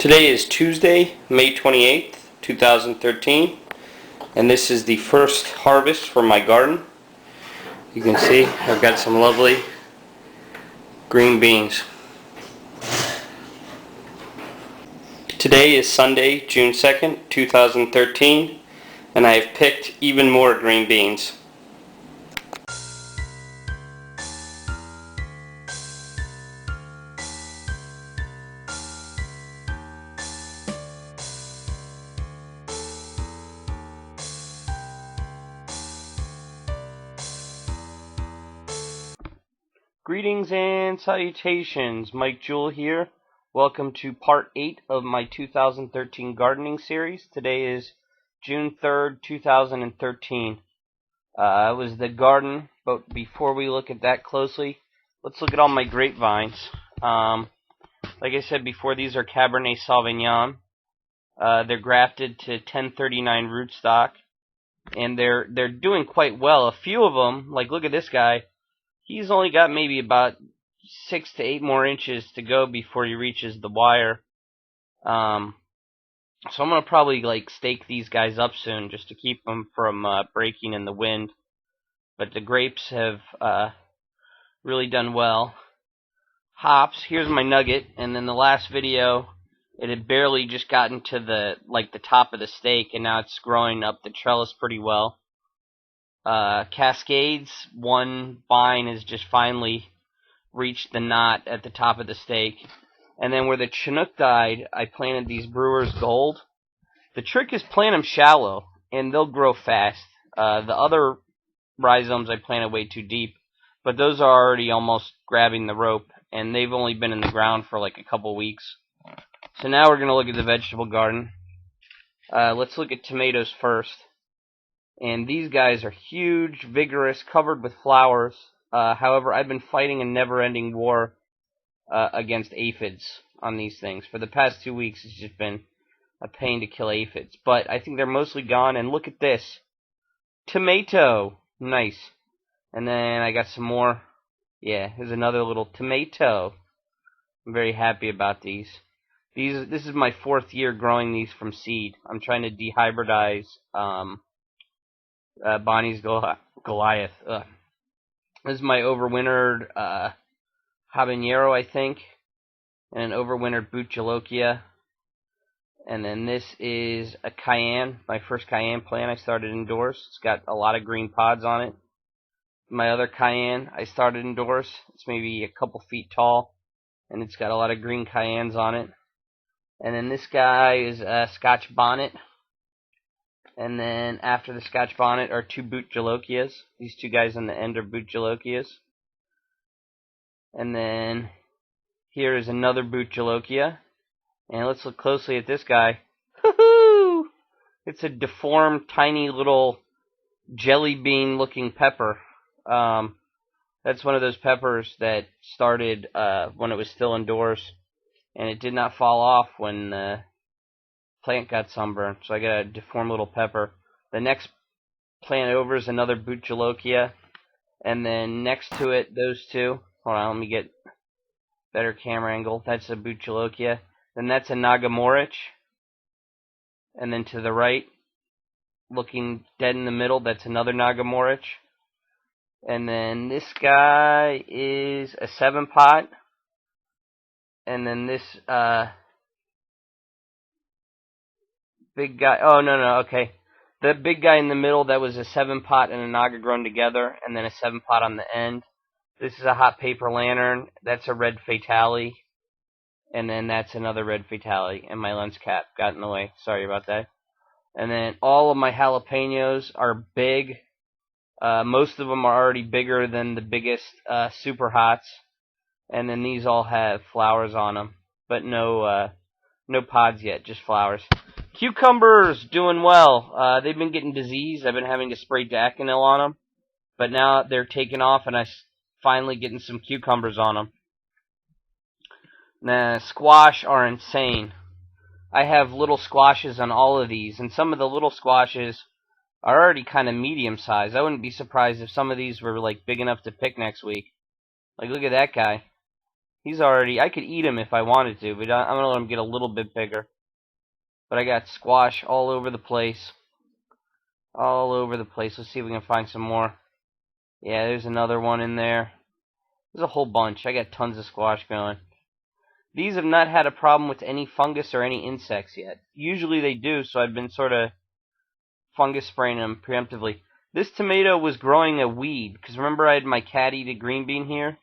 Today is Tuesday, May 28th, 2013, and this is the first harvest for my garden. You can see I've got some lovely green beans. Today is Sunday, June 2nd, 2013, and I have picked even more green beans. Greetings and salutations, Mike Jewell here. Welcome to part 8 of my 2013 gardening series. Today is June 3rd, 2013. It was the garden, but before we look at that closely, let's look at all my grapevines. Like I said before, these are Cabernet Sauvignon. They're grafted to 1039 rootstock, and they're doing quite well. A few of them, like look at this guy, he's only got maybe about 6 to 8 more inches to go before he reaches the wire. So I'm gonna probably stake these guys up soon just to keep them from breaking in the wind. But the grapes have really done well. Hops, here's my nugget, and then the last video it had barely just gotten to the top of the stake, and now it's growing up the trellis pretty well. Cascades, one vine has just finally reached the knot at the top of the stake. And then where the Chinook died, I planted these Brewer's Gold. The trick is plant them shallow, and they'll grow fast. The other rhizomes I planted way too deep, but those are already almost grabbing the rope, and they've only been in the ground for like a couple weeks. So now we're going to look at the vegetable garden. Let's look at tomatoes first. And these guys are huge, vigorous, covered with flowers. However, I've been fighting a never-ending war against aphids on these things. For the past 2 weeks, it's just been a pain to kill aphids. But I think they're mostly gone, and look at this. Tomato! Nice. And then I got some more. Yeah, here's another little tomato. I'm very happy about these. This is my 4th year growing these from seed. I'm trying to dehybridize Bonnie's Goliath. This is my overwintered habanero, I think, and an overwintered Buchalokia. And then this is a cayenne, my first cayenne plant I started indoors. It's got a lot of green pods on it. My other cayenne I started indoors. It's maybe a couple feet tall, and it's got a lot of green cayennes on it. And then this guy is a Scotch bonnet. And then after the Scotch bonnet are 2 Buchalokias. These 2 guys on the end are Buchalokias. And then here is another Buchalokia. And let's look closely at this guy. Woohoo! It's a deformed, tiny little jelly bean looking pepper. That's one of those peppers that started when it was still indoors, and it did not fall off when the plant got sunburned. So I got a deformed little pepper. The next plant over is another Buchalokia, and then next to it, those 2. Hold on, let me get better camera angle. That's a Buchalokia. Then that's a Nagamorich. And then to the right, looking dead in the middle, that's another Nagamorich. And then this guy is a 7-pot. And then this big guy, oh no, okay. The big guy in the middle, that was a 7-pot and a Naga grown together, and then a 7-pot on the end. This is a hot paper lantern. That's a red fatale. And then that's another red fatale. And my lens cap got in the way. Sorry about that. And then all of my jalapenos are big. Most of them are already bigger than the biggest super hots. And then these all have flowers on them. But no pods yet, just flowers. Cucumbers doing well. They've been getting disease. I've been having to spray Daconil on them. But now they're taking off, and I'm finally getting some cucumbers on them. Now, squash are insane. I have little squashes on all of these, and some of the little squashes are already kind of medium size. I wouldn't be surprised if some of these were big enough to pick next week. Look at that guy. He's already... I could eat him if I wanted to, but I'm going to let him get a little bit bigger. But I got squash all over the place. All over the place. Let's see if we can find some more. Yeah, there's another one in there. There's a whole bunch. I got tons of squash going. These have not had a problem with any fungus or any insects yet. Usually they do, so I've been sort of fungus spraying them preemptively. This tomato was growing a weed, because remember I had my cat-eated green bean here?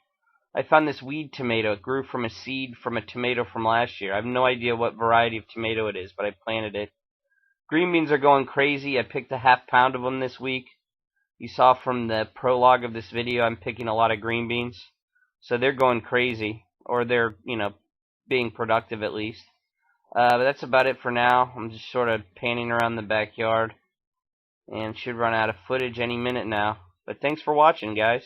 I found this weed tomato. It grew from a seed from a tomato from last year. I have no idea what variety of tomato it is, but I planted it. Green beans are going crazy. I picked a ½ pound of them this week. You saw from the prologue of this video, I'm picking a lot of green beans. So they're going crazy, or they're, being productive at least. But that's about it for now. I'm just sort of panning around the backyard, and should run out of footage any minute now. But thanks for watching, guys.